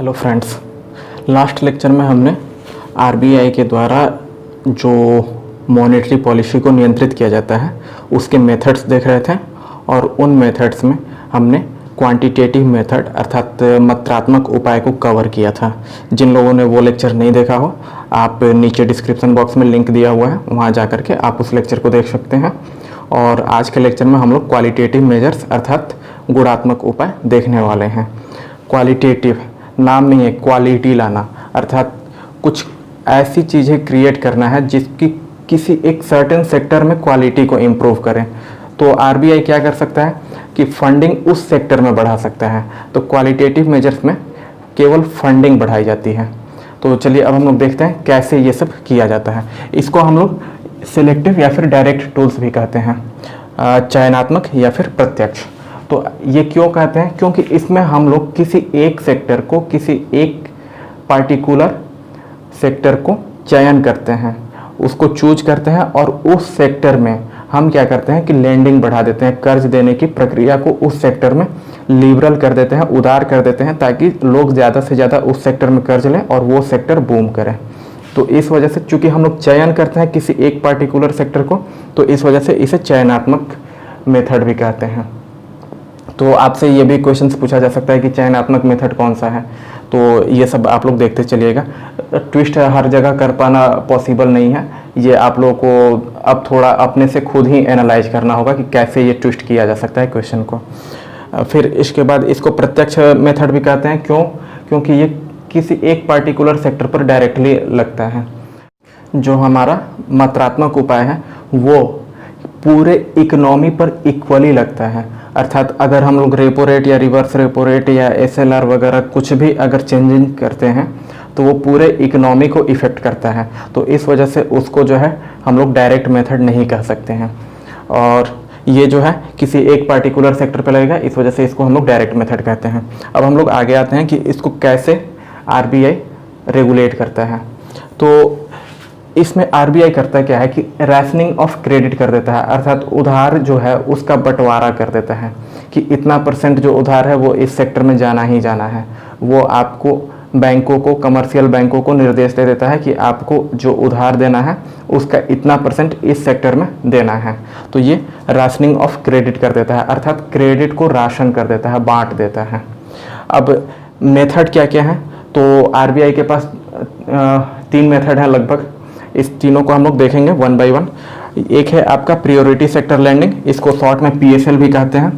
Hello friends, last lecture में हमने RBI के द्वारा जो मॉनेटरी पॉलिसी को नियंत्रित किया जाता है उसके मेथड्स देख रहे थे और उन मेथड्स में हमने क्वांटिटेटिव मेथड अर्थात मात्रात्मक उपाय को कवर किया था। जिन लोगों ने वो लेक्चर नहीं देखा हो, आप नीचे डिस्क्रिप्शन बॉक्स में लिंक दिया हुआ है, वहाँ जा कर के आप उस लेक्चर को देख सकते हैं। और आज के लेक्चर में हम लोग क्वालिटेटिव मेजर्स अर्थात गुणात्मक उपाय देखने वाले हैं। क्वालिटेटिव नाम में है क्वालिटी लाना, अर्थात कुछ ऐसी चीज़ें क्रिएट करना है जिसकी किसी एक सर्टेन सेक्टर में क्वालिटी को इम्प्रूव करें। तो आरबीआई क्या कर सकता है कि फंडिंग उस सेक्टर में बढ़ा सकता है। तो क्वालिटेटिव मेजर्स में केवल फंडिंग बढ़ाई जाती है। तो चलिए अब हम लोग देखते हैं कैसे ये सब किया जाता है। इसको हम लोग सिलेक्टिव या फिर डायरेक्ट टूल्स भी कहते हैं, चयनात्मक या फिर प्रत्यक्ष। तो ये क्यों कहते हैं? क्योंकि इसमें हम लोग किसी एक सेक्टर को, किसी एक पार्टिकुलर सेक्टर को चयन करते हैं, उसको चूज करते हैं और उस सेक्टर में हम क्या करते हैं कि लेंडिंग बढ़ा देते हैं, कर्ज देने की प्रक्रिया को उस सेक्टर में लिबरल कर देते हैं, उदार कर देते हैं, ताकि लोग ज़्यादा से ज़्यादा उस सेक्टर में कर्ज लें और वो सेक्टर बूम करें। तो इस वजह से चूंकि हम लोग चयन करते हैं किसी एक पार्टिकुलर सेक्टर को, तो इस वजह से इसे चयनात्मक मेथड भी कहते हैं। तो आपसे ये भी क्वेश्चंस पूछा जा सकता है कि चयनात्मक मेथड कौन सा है, तो ये सब आप लोग देखते चलिएगा। ट्विस्ट हर जगह कर पाना पॉसिबल नहीं है, ये आप लोगों को अब थोड़ा अपने से खुद ही एनालाइज करना होगा कि कैसे ये ट्विस्ट किया जा सकता है क्वेश्चन को। फिर इसके बाद इसको प्रत्यक्ष मेथड भी कहते हैं। क्यों? क्योंकि ये किसी एक पार्टिकुलर सेक्टर पर डायरेक्टली लगता है। जो हमारा मात्रात्मक उपाय है वो पूरे इकोनॉमी पर इक्वली लगता है। अर्थात अगर हम लोग रेपो रेट या रिवर्स रेपो रेट या एसएलआर वगैरह कुछ भी अगर चेंजिंग करते हैं तो वो पूरे इकोनॉमी को इफ़ेक्ट करता है। तो इस वजह से उसको जो है हम लोग डायरेक्ट मेथड नहीं कह सकते हैं। और ये जो है किसी एक पार्टिकुलर सेक्टर पे लगेगा, इस वजह से इसको हम लोग डायरेक्ट मेथड कहते हैं। अब हम लोग आगे आते हैं कि इसको कैसे आरबीआई रेगुलेट करता है। तो इसमें आरबीआई करता क्या है कि रैशनिंग ऑफ क्रेडिट कर देता है, अर्थात उधार जो है उसका बंटवारा कर देता है कि इतना % जो उधार है वो इस सेक्टर में जाना ही जाना है। वो आपको बैंकों को, कमर्शियल बैंकों को निर्देश दे देता है कि आपको जो उधार देना है उसका इतना % इस सेक्टर में देना है। तो ये राशनिंग ऑफ क्रेडिट कर देता है, अर्थात क्रेडिट को राशन कर देता है, बांट देता है। अब मेथड क्या क्या है? तो आरबीआई के पास 3 मेथड है लगभग। इस तीनों को हम लोग देखेंगे वन बाय वन। एक है आपका प्रायोरिटी सेक्टर लैंडिंग, इसको शॉर्ट में पीएसएल भी कहते हैं।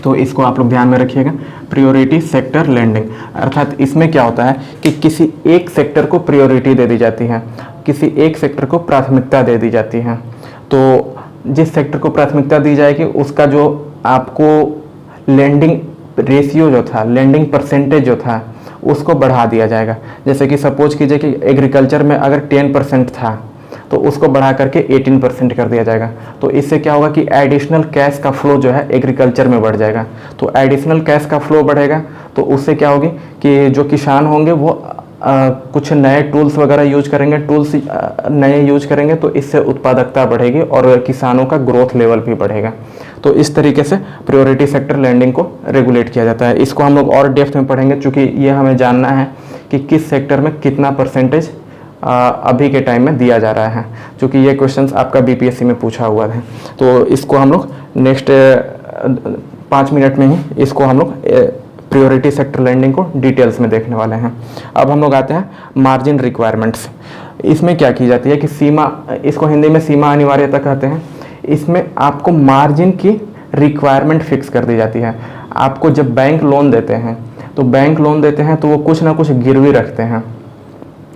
तो इसको आप लोग ध्यान में रखिएगा, प्रायोरिटी सेक्टर लैंडिंग। अर्थात इसमें क्या होता है कि किसी एक सेक्टर को प्रायोरिटी दे दी जाती है, किसी एक सेक्टर को प्राथमिकता दे दी जाती है। तो जिस सेक्टर को प्राथमिकता दी जाएगी उसका जो आपको लेंडिंग रेशियो जो था, लेंडिंग % जो था उसको बढ़ा दिया जाएगा। जैसे कि सपोज कीजिए कि एग्रीकल्चर में अगर 10% था तो उसको बढ़ा करके 18% कर दिया जाएगा। तो इससे क्या होगा कि एडिशनल कैश का फ्लो जो है एग्रीकल्चर में बढ़ जाएगा। तो एडिशनल कैश का फ्लो बढ़ेगा तो उससे क्या होगी कि जो किसान होंगे वो कुछ नए टूल्स वगैरह यूज करेंगे, टूल्स नए यूज करेंगे, तो इससे उत्पादकता बढ़ेगी और किसानों का ग्रोथ लेवल भी बढ़ेगा। तो इस तरीके से प्रायोरिटी सेक्टर लैंडिंग को रेगुलेट किया जाता है। इसको हम लोग और डेप्थ में पढ़ेंगे, चूँकि ये हमें जानना है कि किस सेक्टर में कितना % अभी के टाइम में दिया जा रहा है, क्योंकि ये क्वेश्चंस आपका बीपीएससी में पूछा हुआ है। तो इसको हम लोग नेक्स्ट 5 मिनट में ही इसको हम लोग प्रायोरिटी सेक्टर लैंडिंग को डिटेल्स में देखने वाले हैं। अब हम लोग आते हैं मार्जिन रिक्वायरमेंट्स। इसमें क्या की जाती है कि सीमा, इसको हिंदी में सीमा अनिवार्यता कहते हैं। इसमें आपको मार्जिन की रिक्वायरमेंट फिक्स कर दी जाती है। आपको जब बैंक लोन देते हैं तो बैंक लोन देते हैं तो वो कुछ ना कुछ गिरवी रखते हैं।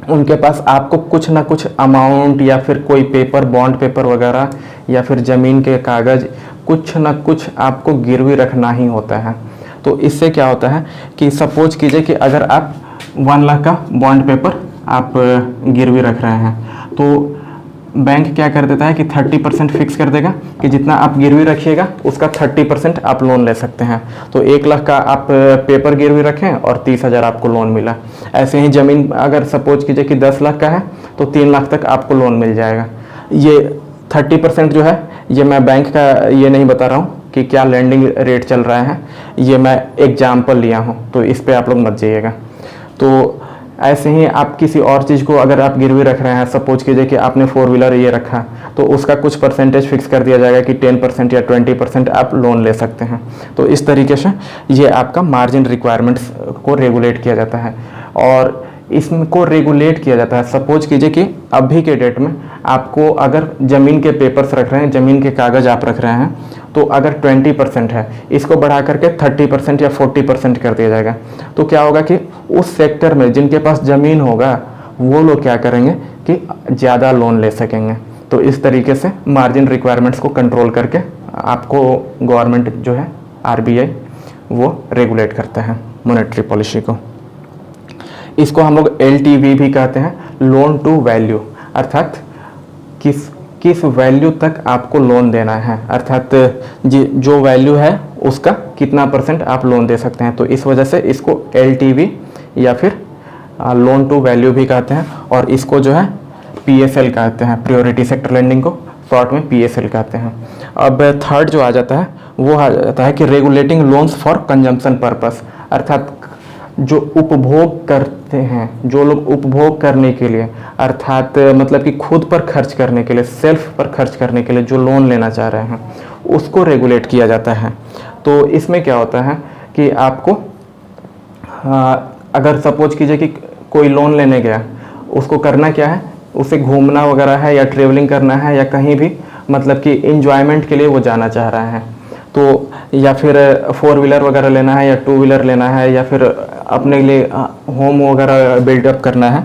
उनके पास आपको कुछ ना कुछ अमाउंट या फिर कोई पेपर, बॉन्ड पेपर वगैरह या फिर ज़मीन के कागज़, कुछ ना कुछ आपको गिरवी रखना ही होता है। तो इससे क्या होता है कि सपोज कीजिए कि अगर आप 1 लाख का बॉन्ड पेपर आप गिरवी रख रहे हैं तो बैंक क्या कर देता है कि 30% फिक्स कर देगा कि जितना आप गिरवी रखिएगा उसका 30% आप लोन ले सकते हैं। तो 1 लाख का आप पेपर गिरवी रखें और 30,000 आपको लोन मिला। ऐसे ही ज़मीन अगर सपोज कीजिए कि 10 लाख का है तो 3 लाख तक आपको लोन मिल जाएगा। ये 30% जो है ये मैं बैंक का ये नहीं बता रहा हूँ कि क्या लैंडिंग रेट चल रहा है, ये मैं एग्जाम्पल लिया हूँ, तो इस पे आप लोग मत जाइएगा। तो ऐसे ही आप किसी और चीज़ को अगर आप गिरवी रख रहे हैं, सपोज कीजिए कि आपने 4 व्हीलर ये रखा, तो उसका कुछ परसेंटेज फिक्स कर दिया जाएगा कि 10% या 20% आप लोन ले सकते हैं। तो इस तरीके से ये आपका मार्जिन रिक्वायरमेंट्स को रेगुलेट किया जाता है और इसको रेगुलेट किया जाता है। सपोज कीजिए कि अभी के डेट में आपको अगर ज़मीन के पेपर्स रख रहे हैं, ज़मीन के कागज़ आप रख रहे हैं, तो अगर 20% है, इसको बढ़ा करके 30% या 40% कर दिया जाएगा। तो क्या होगा कि उस सेक्टर में जिनके पास ज़मीन होगा वो लोग क्या करेंगे कि ज़्यादा लोन ले सकेंगे। तो इस तरीके से मार्जिन रिक्वायरमेंट्स को कंट्रोल करके आपको गवर्नमेंट जो है RBI वो रेगुलेट करता है मॉनेटरी पॉलिसी को। इसको हम लोग LTV भी कहते हैं, लोन टू वैल्यू, अर्थात किस वैल्यू तक आपको लोन देना है, अर्थात जो वैल्यू है उसका कितना % आप लोन दे सकते हैं। तो इस वजह से इसको LTV या फिर लोन टू वैल्यू भी कहते हैं और इसको जो है PSL कहते हैं, प्रायोरिटी सेक्टर लेंडिंग को शॉर्ट में PSL कहते हैं। अब थर्ड जो आ जाता है वो आ जाता है कि regulating loans for consumption purpose, अर्थात जो उपभोग करते हैं, जो लोग उपभोग करने के लिए, अर्थात मतलब कि खुद पर खर्च करने के लिए, सेल्फ पर खर्च करने के लिए जो लोन लेना चाह रहे हैं उसको रेगुलेट किया जाता है। तो इसमें क्या होता है कि आपको अगर सपोज कीजिए कि कोई लोन लेने गया, उसको करना क्या है, उसे घूमना वगैरह है या ट्रेवलिंग करना है या कहीं भी मतलब कि इंजॉयमेंट के लिए वो जाना चाह रहा है, तो या फिर 4 व्हीलर वगैरह लेना है या 2 व्हीलर लेना है या फिर अपने लिए होम वगैरह बिल्डअप करना है,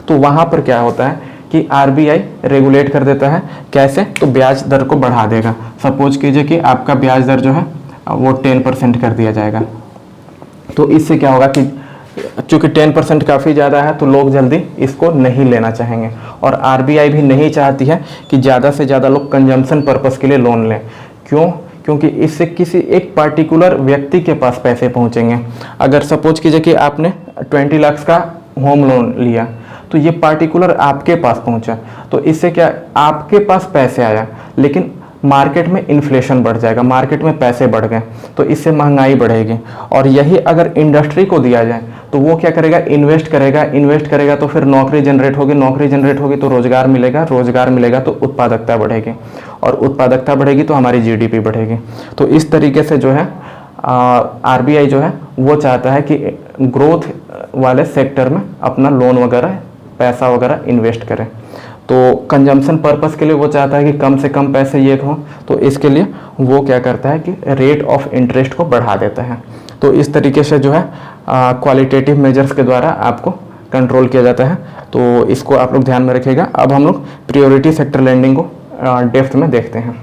तो वहाँ पर क्या होता है कि RBI रेगुलेट कर देता है। कैसे? तो ब्याज दर को बढ़ा देगा। सपोज कीजिए कि आपका ब्याज दर जो है वो 10% कर दिया जाएगा। तो इससे क्या होगा कि चूँकि 10% काफ़ी ज़्यादा है तो लोग जल्दी इसको नहीं लेना चाहेंगे और RBI भी नहीं चाहती है कि ज़्यादा से ज़्यादा लोग कंजम्पशन पर्पस के लिए लोन लें। क्यों? क्योंकि इससे किसी एक पार्टिकुलर व्यक्ति के पास पैसे पहुंचेंगे। अगर सपोज कीजिए कि आपने 20 लाख का होम लोन लिया तो ये पार्टिकुलर आपके पास पहुंचा, तो इससे क्या आपके पास पैसे आया लेकिन मार्केट में इन्फ्लेशन बढ़ जाएगा, मार्केट में पैसे बढ़ गए तो इससे महंगाई बढ़ेगी। और यही अगर इंडस्ट्री को दिया जाए तो वो क्या करेगा, इन्वेस्ट करेगा तो फिर नौकरी जनरेट होगी तो रोज़गार मिलेगा तो उत्पादकता बढ़ेगी और उत्पादकता बढ़ेगी तो हमारी GDP बढ़ेगी। तो इस तरीके से जो है RBI जो है वो चाहता है कि ग्रोथ वाले सेक्टर में अपना लोन वगैरह, पैसा वगैरह इन्वेस्ट करें। तो कंजम्पशन पर्पस के लिए वो चाहता है कि कम से कम पैसे ये हों, तो इसके लिए वो क्या करता है कि रेट ऑफ इंटरेस्ट को बढ़ा देता है। तो इस तरीके से जो है क्वालिटेटिव मेजर्स के द्वारा आपको कंट्रोल किया जाता है। तो इसको आप लोग ध्यान में रखिएगा। अब हम लोग प्रायोरिटी सेक्टर लेंडिंग को डेप्थ में देखते हैं।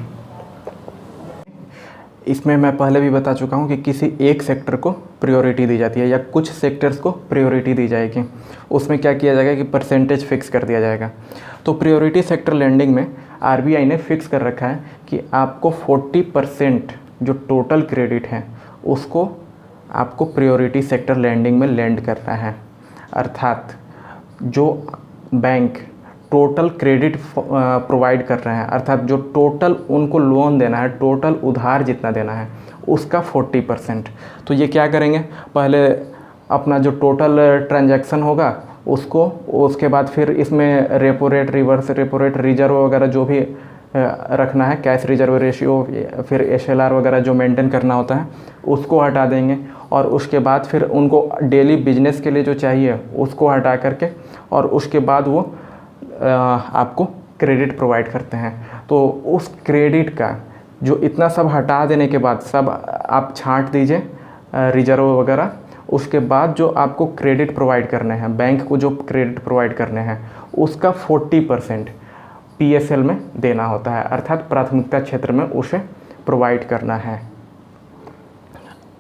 इसमें मैं पहले भी बता चुका हूँ कि किसी एक सेक्टर को प्रायोरिटी दी जाती है या कुछ सेक्टर्स को प्रायोरिटी दी जाएगी। उसमें क्या किया जाएगा कि परसेंटेज फिक्स कर दिया जाएगा। तो प्रायोरिटी सेक्टर लेंडिंग में RBI ने फिक्स कर रखा है कि आपको 40% जो टोटल क्रेडिट है उसको आपको प्रायोरिटी सेक्टर लेंडिंग में लेंड करना है। अर्थात जो बैंक टोटल क्रेडिट प्रोवाइड कर रहे हैं, अर्थात जो टोटल उनको लोन देना है, टोटल उधार जितना देना है उसका 40%। तो ये क्या करेंगे, पहले अपना जो टोटल ट्रांजैक्शन होगा उसको, उसके बाद फिर इसमें repo rate, reverse repo rate, reserve वगैरह जो भी रखना है, कैश रिजर्व रेशियो, फिर SLR वगैरह जो मेंटेन करना होता है उसको हटा देंगे और उसके बाद फिर उनको डेली बिजनेस के लिए जो चाहिए उसको हटा करके और उसके बाद वो आपको क्रेडिट प्रोवाइड करते हैं। तो उस क्रेडिट का जो इतना सब हटा देने के बाद सब आप छांट दीजिए रिजर्व वगैरह, उसके बाद जो आपको क्रेडिट प्रोवाइड करने हैं, बैंक को जो क्रेडिट प्रोवाइड करने हैं उसका 40% PSL में देना होता है, अर्थात प्राथमिकता क्षेत्र में उसे प्रोवाइड करना है।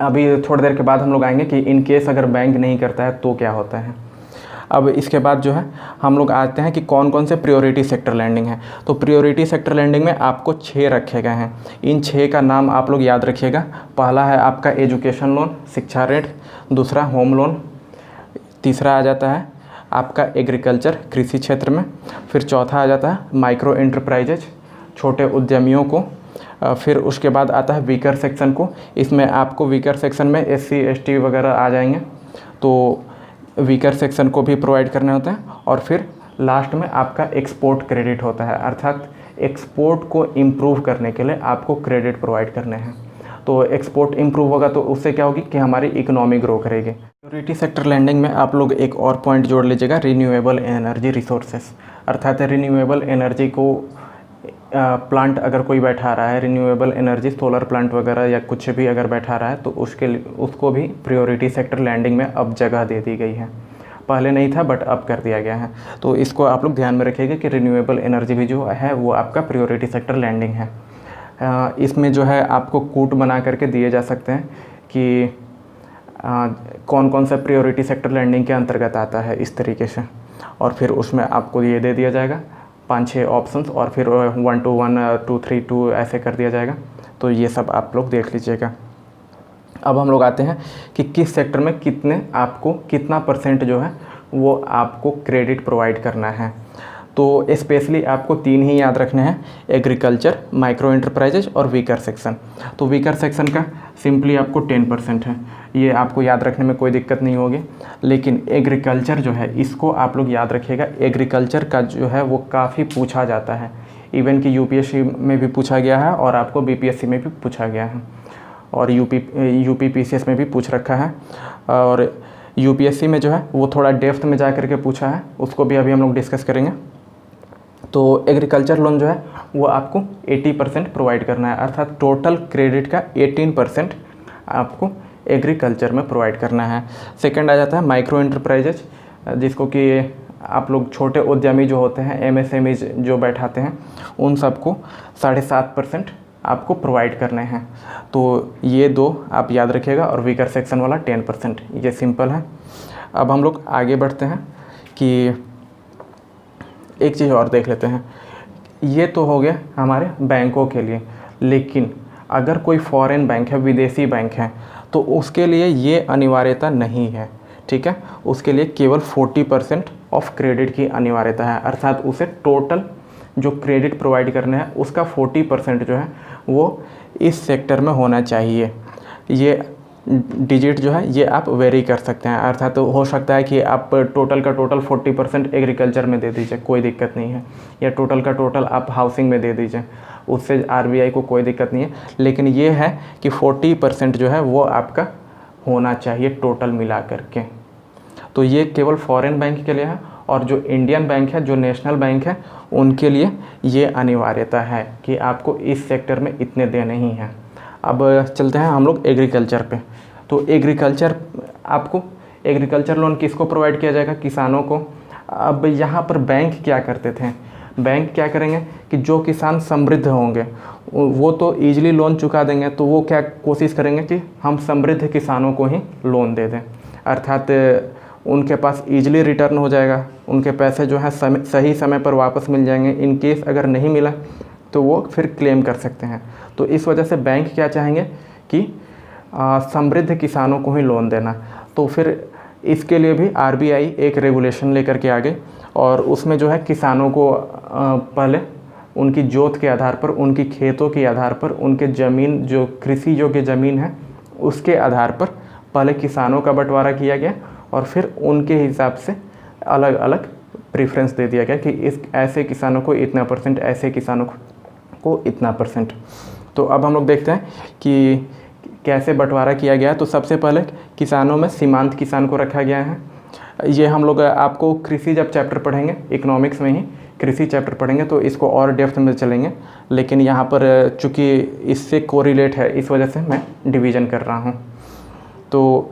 अभी थोड़ी देर के बाद हम लोग आएंगे कि इन केस अगर बैंक नहीं करता है तो क्या होता है। अब इसके बाद जो है हम लोग आते हैं कि कौन कौन से प्रायोरिटी सेक्टर लैंडिंग है। तो प्रायोरिटी सेक्टर लैंडिंग में आपको 6 रखे गए हैं। इन 6 का नाम आप लोग याद रखिएगा। पहला है आपका एजुकेशन लोन, शिक्षा ऋण। दूसरा होम लोन। तीसरा आ जाता है आपका एग्रीकल्चर, कृषि क्षेत्र में। फिर चौथा आ जाता है माइक्रो एंटरप्राइजेज, छोटे उद्यमियों को। फिर उसके बाद आता है वीकर सेक्शन को। इसमें आपको वीकर सेक्शन में SC ST वगैरह आ जाएंगे। तो वीकर सेक्शन को भी प्रोवाइड करने होते हैं, और फिर लास्ट में आपका एक्सपोर्ट क्रेडिट होता है, अर्थात एक्सपोर्ट को इम्प्रूव करने के लिए आपको क्रेडिट प्रोवाइड करने हैं। तो एक्सपोर्ट इम्प्रूव होगा तो उससे क्या होगी कि हमारी इकोनॉमी ग्रो करेगी। सिक्योरिटी सेक्टर लैंडिंग में आप लोग एक और पॉइंट जोड़ लीजिएगा, रिन्यूएबल एनर्जी रिसोर्सेस, अर्थात रिन्यूएबल एनर्जी को प्लांट अगर कोई बैठा रहा है, रिन्यूएबल एनर्जी सोलर प्लांट वगैरह या कुछ भी अगर बैठा रहा है तो उसको भी प्रायोरिटी सेक्टर लैंडिंग में अब जगह दे दी गई है। पहले नहीं था बट अब कर दिया गया है। तो इसको आप लोग ध्यान में रखिएगा कि रिन्यूएबल एनर्जी भी जो है वो आपका प्रायोरिटी सेक्टर लैंडिंग है। इसमें जो है आपको कूट बना करके दिए जा सकते हैं कि कौन कौन सा प्रायोरिटी सेक्टर लैंडिंग के अंतर्गत आता है, इस तरीके से, और फिर उसमें आपको ये दे दिया जाएगा 5-6 ऑप्शंस, और फिर 1 to 1 2 3 2 ऐसे कर दिया जाएगा। तो ये सब आप लोग देख लीजिएगा। अब हम लोग आते हैं कि किस सेक्टर में कितना परसेंट जो है वो आपको क्रेडिट प्रोवाइड करना है। तो स्पेशली आपको 3 ही याद रखने हैं, एग्रीकल्चर, माइक्रो एंटरप्राइजेज और वीकर सेक्शन। तो वीकर सेक्शन का सिंपली आपको 10% है, ये आपको याद रखने में कोई दिक्कत नहीं होगी। लेकिन एग्रीकल्चर जो है इसको आप लोग याद रखिएगा, एग्रीकल्चर का जो है वो काफ़ी पूछा जाता है, इवन कि यूपीएससी में भी पूछा गया है और आपको बीपीएससी में भी पूछा गया है, और यूपी पीसीएस में भी पूछ रखा है, और यूपीएससी में जो है वो थोड़ा डेप्थ में जा करके पूछा है, उसको भी अभी हम लोग डिस्कस करेंगे। तो एग्रीकल्चर लोन जो है वो आपको 80% प्रोवाइड करना है, अर्थात टोटल क्रेडिट का 18% आपको एग्रीकल्चर में प्रोवाइड करना है। सेकंड आ जाता है माइक्रो एंटरप्राइजेज, जिसको कि आप लोग छोटे उद्यमी जो होते हैं, एमएसएमई जो बैठाते हैं, उन सबको 7.5% आपको प्रोवाइड करने हैं। तो ये 2 आप याद रखिएगा, और वीकर सेक्शन वाला 10%, ये सिंपल है। अब हम लोग आगे बढ़ते हैं कि एक चीज़ और देख लेते हैं। ये तो हो गया हमारे बैंकों के लिए, लेकिन अगर कोई फॉरेन बैंक है, विदेशी बैंक है, तो उसके लिए ये अनिवार्यता नहीं है, ठीक है। उसके लिए केवल 40% ऑफ क्रेडिट की अनिवार्यता है, अर्थात उसे टोटल जो क्रेडिट प्रोवाइड करने हैं उसका 40% जो है वो इस सेक्टर में होना चाहिए। ये डिजिट जो है ये आप वेरी कर सकते हैं, अर्थात तो हो सकता है कि आप टोटल का टोटल 40% एग्रीकल्चर में दे दीजिए, कोई दिक्कत नहीं है, या टोटल का टोटल आप हाउसिंग में दे दीजिए, उससे आरबीआई को कोई दिक्कत नहीं है। लेकिन ये है कि 40% जो है वो आपका होना चाहिए टोटल मिला करके। तो ये केवल फॉरेन बैंक के लिए है, और जो इंडियन बैंक है, जो नेशनल बैंक है, उनके लिए ये अनिवार्यता है कि आपको इस सेक्टर में इतने देने ही हैं। अब चलते हैं हम लोग एग्रीकल्चर पे। तो एग्रीकल्चर लोन किसको प्रोवाइड किया जाएगा? किसानों को। अब यहाँ पर बैंक क्या करते थे? बैंक क्या करेंगे कि जो किसान समृद्ध होंगे वो तो ईजिली लोन चुका देंगे, तो वो क्या कोशिश करेंगे कि हम समृद्ध किसानों को ही लोन दे दें, अर्थात उनके पास ईजिली रिटर्न हो जाएगा, उनके पैसे जो है सही समय पर वापस मिल जाएंगे। इन केस अगर नहीं मिला तो वो फिर क्लेम कर सकते हैं। तो इस वजह से बैंक क्या चाहेंगे कि समृद्ध किसानों को ही लोन देना। तो फिर इसके लिए भी आरबीआई एक रेगुलेशन लेकर के आ गई, और उसमें जो है किसानों को पहले उनकी जोत के आधार पर, उनकी खेतों के आधार पर, उनके ज़मीन जो कृषि योग्य ज़मीन है उसके आधार पर पहले किसानों का बंटवारा किया गया, और फिर उनके हिसाब से अलग अलग प्रेफरेंस दे दिया गया कि इस ऐसे किसानों को इतना %, ऐसे किसानों को इतना %। तो अब हम लोग देखते हैं कि कैसे बंटवारा किया गया है। तो सबसे पहले किसानों में सीमांत किसान को रखा गया है। ये हम लोग आपको कृषि जब चैप्टर पढ़ेंगे, इकोनॉमिक्स में ही कृषि चैप्टर पढ़ेंगे तो इसको और डेप्थ में चलेंगे, लेकिन यहाँ पर चूँकि इससे कोरिलेट है इस वजह से मैं डिवीज़न कर रहा हूँ। तो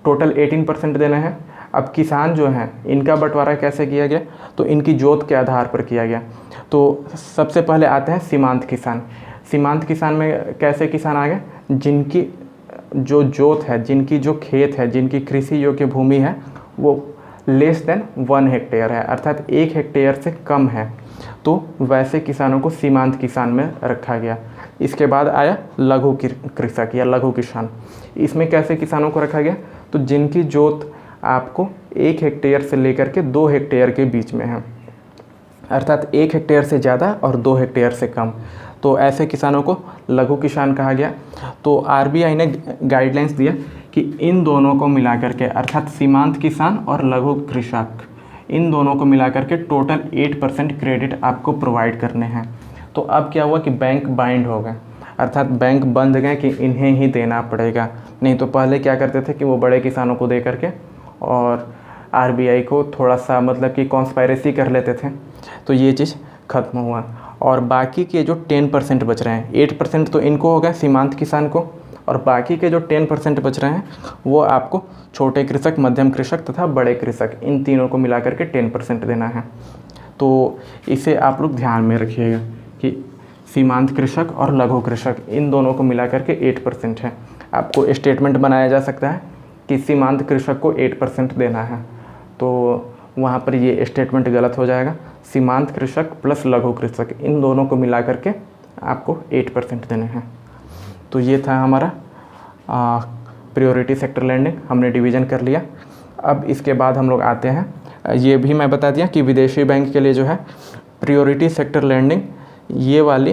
टोटल 18% देना है। अब किसान जो हैं इनका बंटवारा कैसे किया गया? तो इनकी जोत के आधार पर किया गया। तो सबसे पहले आते हैं सीमांत किसान। सीमांत किसान में कैसे किसान आ गए? जिनकी जो जोत है, जिनकी जो खेत है, जिनकी कृषि योग्य भूमि है वो लेस देन 1 हेक्टेयर है, अर्थात 1 हेक्टेयर से कम है, तो वैसे किसानों को सीमांत किसान में रखा गया। इसके बाद आया लघु कृषक या लघु किसान। इसमें कैसे किसानों को रखा गया? तो जिनकी जोत आपको 1 हेक्टेयर से लेकर के 2 हेक्टेयर के बीच में है, अर्थात 1 हेक्टेयर से ज़्यादा और 2 हेक्टेयर से कम, तो ऐसे किसानों को लघु किसान कहा गया। तो आरबीआई ने गाइडलाइंस दिया कि इन दोनों को मिलाकर के, अर्थात सीमांत किसान और लघु कृषक, इन दोनों को मिलाकर के टोटल 8% क्रेडिट आपको प्रोवाइड करने हैं। तो अब क्या हुआ कि बैंक बाइंड हो गए, अर्थात बैंक बंध गए कि इन्हें ही देना पड़ेगा। नहीं तो पहले क्या करते थे कि वो बड़े किसानों को दे करके और आरबीआई को थोड़ा सा मतलब कि कॉन्स्पायरेसी कर लेते थे, तो ये चीज़ ख़त्म हुआ। और बाकी के जो 10% बच रहे हैं, 8% तो इनको हो गया सीमांत किसान को, और बाकी के जो 10% बच रहे हैं वो आपको छोटे कृषक, मध्यम कृषक तथा बड़े कृषक, इन तीनों को मिलाकर के 10% देना है। तो इसे आप लोग ध्यान में रखिएगा कि सीमांत कृषक और लघु कृषक इन दोनों को मिलाकर के 8% है। आपको स्टेटमेंट बनाया जा सकता है कि सीमांत कृषक को 8% देना है, तो वहाँ पर ये स्टेटमेंट गलत हो जाएगा। सीमांत कृषक प्लस लघु कृषक इन दोनों को मिला करके आपको 8% देने हैं। तो ये था हमारा प्रायोरिटी सेक्टर लैंडिंग, हमने डिवीज़न कर लिया। अब इसके बाद हम लोग आते हैं, ये भी मैं बता दिया कि विदेशी बैंक के लिए जो है प्रायोरिटी सेक्टर लैंडिंग, ये वाली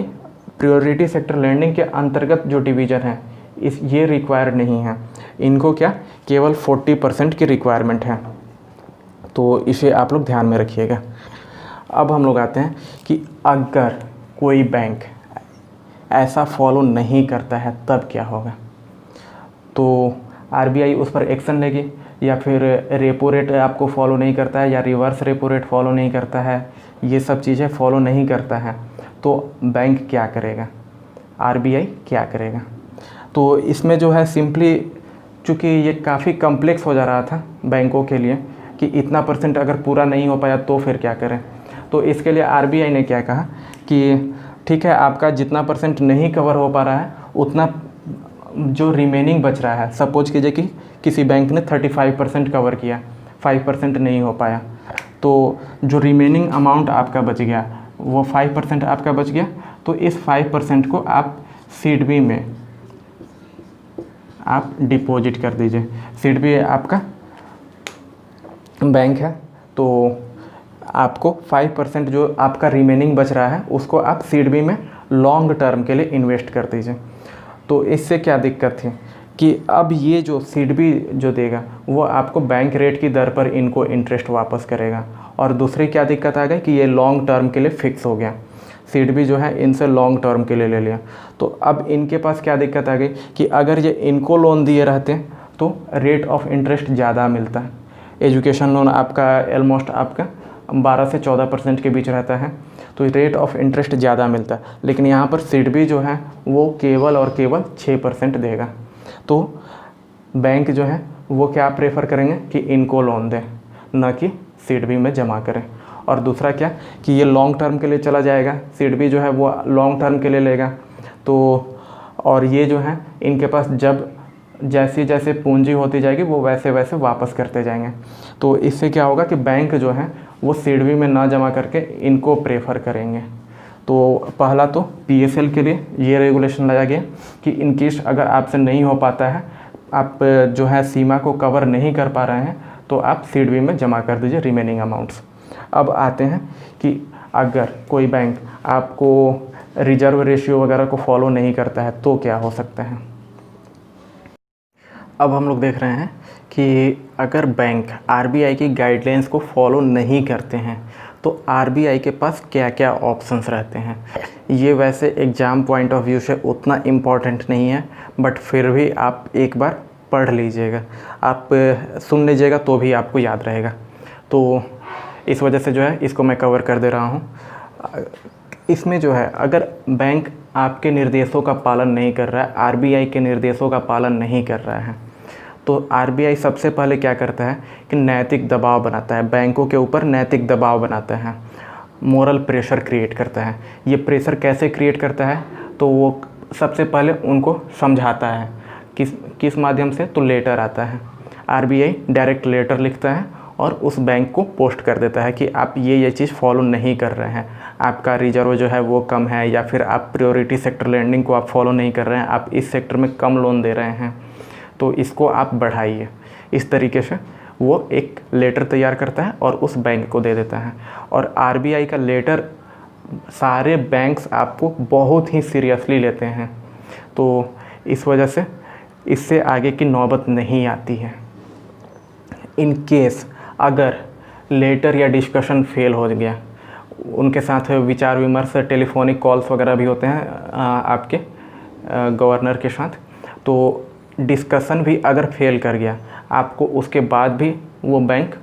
प्रायोरिटी सेक्टर लैंडिंग के अंतर्गत जो डिवीज़न है ये रिक्वायर्ड नहीं है, इनको क्या केवल 40% की रिक्वायरमेंट है, तो इसे आप लोग ध्यान में रखिएगा। अब हम लोग आते हैं कि अगर कोई बैंक ऐसा फॉलो नहीं करता है तब क्या होगा। तो आरबीआई उस पर एक्शन लेगी, या फिर रेपो रेट आपको फॉलो नहीं करता है या रिवर्स रेपो रेट फॉलो नहीं करता है, ये सब चीज़ें फॉलो नहीं करता है, तो बैंक क्या करेगा, आरबीआई क्या करेगा। तो इसमें जो है सिंपली, चूँकि ये काफ़ी कम्प्लेक्स हो जा रहा था बैंकों के लिए कि इतना % अगर पूरा नहीं हो पाया तो फिर क्या करें, तो इसके लिए आरबीआई ने क्या कहा कि ठीक है, आपका जितना % नहीं कवर हो पा रहा है उतना जो रिमेनिंग बच रहा है, सपोज कीजिए कि किसी बैंक ने 35% कवर किया, 5% नहीं हो पाया, तो जो रिमेनिंग अमाउंट आपका बच गया वो 5% आपका बच गया, तो इस 5% को आप सीडबी में आप डिपॉजिट कर दीजिए। सीडबी आपका बैंक है, तो आपको 5% जो आपका रिमेनिंग बच रहा है उसको आप सीडबी में लॉन्ग टर्म के लिए इन्वेस्ट कर दीजिए। तो इससे क्या दिक्कत थी कि अब ये जो सीडबी जो देगा वो आपको बैंक रेट की दर पर इनको इंटरेस्ट वापस करेगा, और दूसरी क्या दिक्कत आ गई कि ये लॉन्ग टर्म के लिए फ़िक्स हो गया, सीडबी जो है इनसे लॉन्ग टर्म के लिए ले लिया। तो अब इनके पास क्या दिक्कत आ गई कि अगर ये इनको लोन दिए रहते तो रेट ऑफ इंटरेस्ट ज़्यादा मिलता है। एजुकेशन लोन आपका ऑलमोस्ट आपका 12 से 14% के बीच रहता है, तो रेट ऑफ इंटरेस्ट ज़्यादा मिलता है, लेकिन यहाँ पर सीडबी जो है वो केवल और केवल 6% देगा। तो बैंक जो है वो क्या प्रेफर करेंगे कि इनको लोन दें, न कि सीडबी में जमा करें। और दूसरा क्या कि ये लॉन्ग टर्म के लिए चला जाएगा, सीडबी जो है वो लॉन्ग टर्म के लिए लेगा, तो और ये जो है इनके पास जब जैसे जैसे पूंजी होती जाएगी वो वैसे वैसे वापस करते जाएंगे। तो इससे क्या होगा कि बैंक जो है वो सीडबी में ना जमा करके इनको प्रेफर करेंगे। तो पहला तो पीएसएल के लिए ये रेगुलेशन लाया गया कि इनकेस अगर आपसे नहीं हो पाता है, आप जो है सीमा को कवर नहीं कर पा रहे हैं, तो आप सीडबी में जमा कर दीजिए रिमेनिंग अमाउंट्स। अब आते हैं कि अगर कोई बैंक आपको रिजर्व रेशियो वगैरह को फॉलो नहीं करता है तो क्या हो सकता है। अब हम लोग देख रहे हैं कि अगर बैंक आरबीआई की गाइडलाइंस को फॉलो नहीं करते हैं तो आरबीआई के पास क्या क्या ऑप्शंस रहते हैं। ये वैसे एग्ज़ाम पॉइंट ऑफ व्यू से उतना इम्पॉर्टेंट नहीं है, बट फिर भी आप एक बार पढ़ लीजिएगा, आप सुन लीजिएगा तो भी आपको याद रहेगा। तो इस वजह से जो है इसको मैं कवर कर दे रहा हूँ। इसमें जो है अगर बैंक आपके निर्देशों का पालन नहीं कर रहा है, आरबीआई के निर्देशों का पालन नहीं कर रहा है, तो आरबीआई सबसे पहले क्या करता है कि नैतिक दबाव बनाता है, बैंकों के ऊपर नैतिक दबाव बनाता है, मोरल प्रेशर क्रिएट करता है। ये प्रेशर कैसे क्रिएट करता है, तो वो सबसे पहले उनको समझाता है, किस माध्यम से, तो लेटर आता है, आरबीआई डायरेक्ट लेटर लिखता है और उस बैंक को पोस्ट कर देता है कि आप ये चीज़ फॉलो नहीं कर रहे हैं, आपका रिजर्व जो है वो कम है, या फिर आप प्रायोरिटी सेक्टर लैंडिंग को आप फॉलो नहीं कर रहे हैं, आप इस सेक्टर में कम लोन दे रहे हैं, तो इसको आप बढ़ाइए। इस तरीके से वो एक लेटर तैयार करता है और उस बैंक को दे देता है। और आरबीआई का लेटर सारे बैंक्स आपको बहुत ही सीरियसली लेते हैं, तो इस वजह से इससे आगे की नौबत नहीं आती है। इन केस अगर लेटर या डिस्कशन फेल हो गया, उनके साथ विचार विमर्श, टेलीफोनिक कॉल्स वगैरह भी होते हैं आपके गवर्नर के साथ, तो डिस्कशन भी अगर फेल कर गया आपको, उसके बाद भी वो बैंक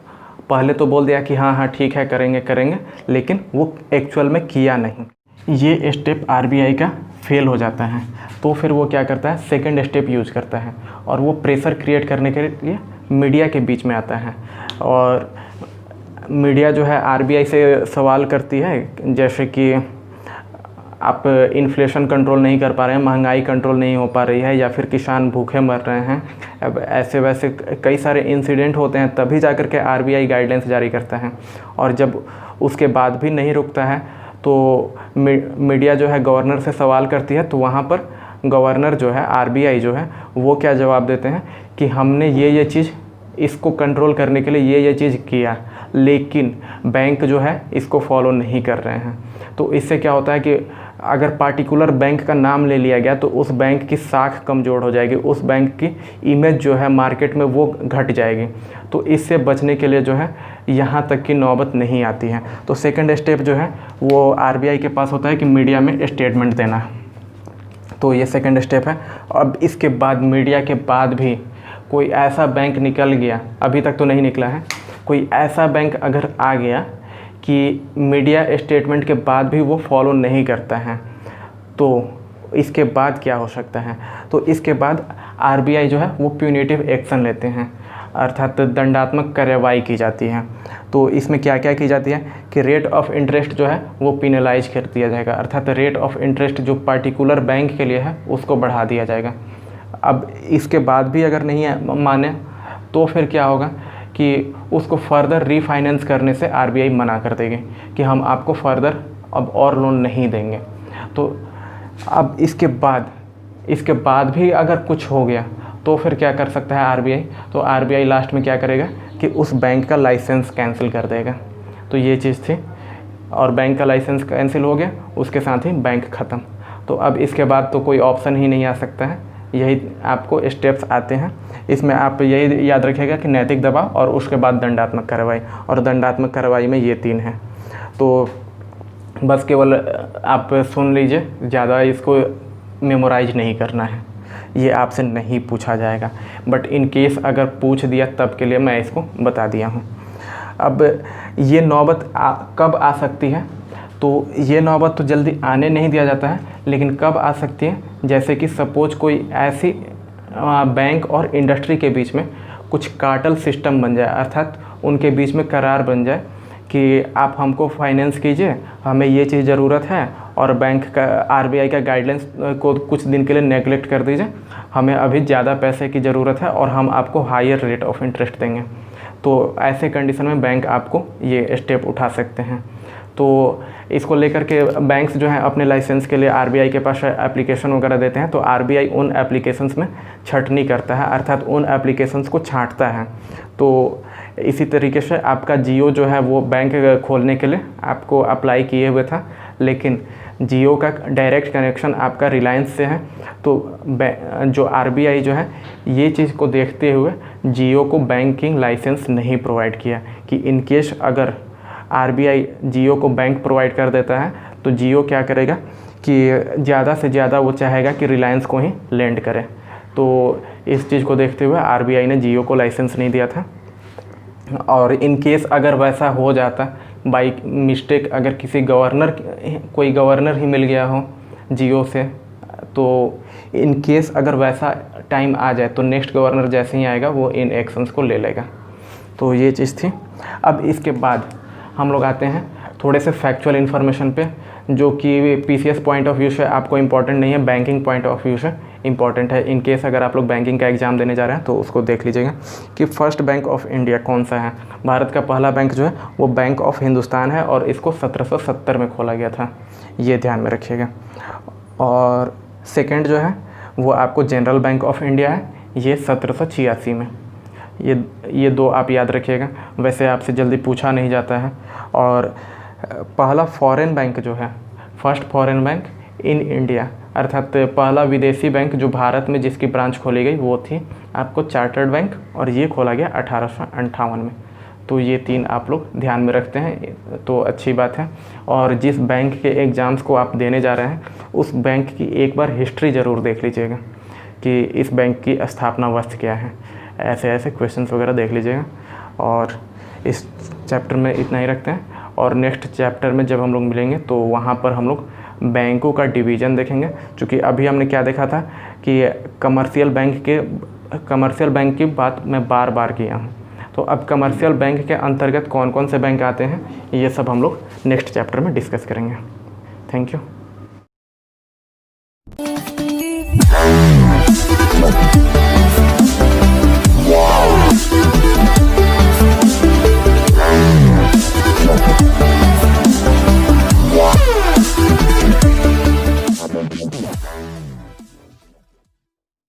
पहले तो बोल दिया कि हाँ हाँ ठीक है करेंगे करेंगे, लेकिन वो एक्चुअल में किया नहीं, ये स्टेप आरबीआई का फेल हो जाता है, तो फिर वो क्या करता है, सेकंड स्टेप यूज करता है और वो प्रेशर क्रिएट करने के लिए मीडिया के बीच में आता है। और मीडिया जो है आरबीआई से सवाल करती है, जैसे कि आप इन्फ्लेशन कंट्रोल नहीं कर पा रहे हैं, महंगाई कंट्रोल नहीं हो पा रही है, या फिर किसान भूखे मर रहे हैं। अब ऐसे वैसे कई सारे इंसिडेंट होते हैं, तभी जाकर के आरबीआई गाइडेंस जारी करता है। और जब उसके बाद भी नहीं रुकता है तो मीडिया जो है गवर्नर से सवाल करती है, तो वहाँ पर गवर्नर जो है, आरबीआई जो है, वो क्या जवाब देते हैं कि हमने ये चीज़ इसको कंट्रोल करने के लिए ये चीज़ किया, लेकिन बैंक जो है इसको फॉलो नहीं कर रहे हैं। तो इससे क्या होता है कि अगर पार्टिकुलर बैंक का नाम ले लिया गया तो उस बैंक की साख कमज़ोर हो जाएगी, उस बैंक की इमेज जो है मार्केट में वो घट जाएगी। तो इससे बचने के लिए जो है यहाँ तक की नौबत नहीं आती है। तो सेकंड स्टेप जो है वो आरबीआई के पास होता है कि मीडिया में स्टेटमेंट देना। तो ये सेकंड स्टेप है। अब इसके बाद मीडिया के बाद भी कोई ऐसा बैंक निकल गया, अभी तक तो नहीं निकला है, कोई ऐसा बैंक अगर आ गया कि मीडिया स्टेटमेंट के बाद भी वो फॉलो नहीं करता है, तो इसके बाद क्या हो सकता है? तो इसके बाद आरबीआई जो है वो प्यूनिटिव एक्शन लेते हैं, अर्थात दंडात्मक कार्रवाई की जाती है। तो इसमें क्या क्या की जाती है कि रेट ऑफ इंटरेस्ट जो है वो पिनलाइज कर दिया जाएगा, अर्थात रेट ऑफ इंटरेस्ट जो पार्टिकुलर बैंक के लिए है उसको बढ़ा दिया जाएगा। अब इसके बाद भी अगर नहीं माने तो फिर क्या होगा कि उसको फर्दर रीफाइनेंस करने से आरबीआई मना कर देगी कि हम आपको फर्दर अब और लोन नहीं देंगे। तो अब इसके बाद भी अगर कुछ हो गया तो फिर क्या कर सकता है आरबीआई? तो आरबीआई लास्ट में क्या करेगा कि उस बैंक का लाइसेंस कैंसिल कर देगा। तो ये चीज़ थी, और बैंक का लाइसेंस कैंसिल हो गया, उसके साथ ही बैंक ख़त्म। तो अब इसके बाद तो कोई ऑप्शन ही नहीं आ सकता है, यही आपको स्टेप्स आते हैं। इसमें आप यही याद रखिएगा कि नैतिक दबाव और उसके बाद दंडात्मक कार्रवाई, और दंडात्मक कार्रवाई में ये 3 हैं। तो बस केवल आप सुन लीजिए, ज़्यादा इसको मेमोराइज नहीं करना है, ये आपसे नहीं पूछा जाएगा, बट इन केस अगर पूछ दिया तब के लिए मैं इसको बता दिया हूँ। अब ये नौबत कब आ सकती है? तो ये नौबत तो जल्दी आने नहीं दिया जाता है, लेकिन कब आ सकती है, जैसे कि सपोज कोई ऐसी बैंक और इंडस्ट्री के बीच में कुछ कार्टेल सिस्टम बन जाए, अर्थात उनके बीच में करार बन जाए कि आप हमको फाइनेंस कीजिए, हमें ये चीज़ ज़रूरत है, और बैंक का आरबीआई का गाइडलाइंस को कुछ दिन के लिए नेगलेक्ट कर दीजिए, हमें अभी ज़्यादा पैसे की ज़रूरत है और हम आपको हायर रेट ऑफ इंटरेस्ट देंगे। तो ऐसे कंडीशन में बैंक आपको ये स्टेप उठा सकते हैं। तो इसको लेकर के बैंक्स जो हैं अपने लाइसेंस के लिए आरबीआई के पास एप्लीकेशन वगैरह देते हैं, तो आरबीआई उन एप्लीकेशंस में छटनी करता है, अर्थात उन एप्लीकेशंस को छांटता है। तो इसी तरीके से आपका जियो जो है वो बैंक खोलने के लिए आपको अप्लाई किए हुए था, लेकिन जियो का डायरेक्ट कनेक्शन आपका रिलायंस से है। तो जो आरबीआई जो है ये चीज़ को देखते हुए जियो को बैंकिंग लाइसेंस नहीं प्रोवाइड किया कि इन केस अगर आरबीआई जियो को बैंक प्रोवाइड कर देता है तो जियो क्या करेगा कि ज़्यादा से ज़्यादा वो चाहेगा कि रिलायंस को ही लेंड करे। तो इस चीज़ को देखते हुए आरबीआई ने जियो को लाइसेंस नहीं दिया था। और इन केस अगर वैसा हो जाता बाई मिस्टेक, अगर कोई गवर्नर ही मिल गया हो जियो से, तो इन केस अगर वैसा टाइम आ जाए तो नेक्स्ट गवर्नर जैसे ही आएगा वो इन एक्शंस को ले लेगा। तो ये चीज़ थी। अब इसके बाद हम लोग आते हैं थोड़े से फैक्चुअल इन्फॉर्मेशन पे, जो कि पीसीएस पॉइंट ऑफ व्यू से आपको इम्पॉर्टेंट नहीं है, बैंकिंग पॉइंट ऑफ व्यू से इम्पॉर्टेंट है। इन केस अगर आप लोग बैंकिंग का एग्ज़ाम देने जा रहे हैं तो उसको देख लीजिएगा कि फर्स्ट बैंक ऑफ इंडिया कौन सा है। भारत का पहला बैंक जो है वो बैंक ऑफ हिंदुस्तान है, और इसको 1770 में खोला गया था, ये ध्यान में रखिएगा। और सेकेंड जो है वो आपको जनरल बैंक ऑफ इंडिया है, ये 1786 में। ये दो आप याद रखिएगा, वैसे आपसे जल्दी पूछा नहीं जाता है। और पहला फॉरेन बैंक जो है, first foreign bank in India, अर्थात पहला विदेशी बैंक जो भारत में जिसकी ब्रांच खोली गई वो थी आपको चार्टर्ड बैंक, और ये खोला गया 1858 में। तो ये 3 आप लोग ध्यान में रखते हैं तो अच्छी बात है। और जिस बैंक के एग्ज़ाम्स को आप देने जा रहे हैं उस बैंक की एक बार हिस्ट्री ज़रूर देख लीजिएगा कि इस बैंक की स्थापना वर्ष क्या है, ऐसे क्वेश्चंस वगैरह देख लीजिएगा। और इस चैप्टर में इतना ही रखते हैं, और नेक्स्ट चैप्टर में जब हम लोग मिलेंगे तो वहाँ पर हम लोग बैंकों का डिवीज़न देखेंगे। क्योंकि अभी हमने क्या देखा था कि कमर्शियल बैंक की बात मैं बार बार किया हूँ, तो अब कमर्शियल बैंक के अंतर्गत कौन कौन से बैंक आते हैं ये सब हम लोग नेक्स्ट चैप्टर में डिस्कस करेंगे। Thank you.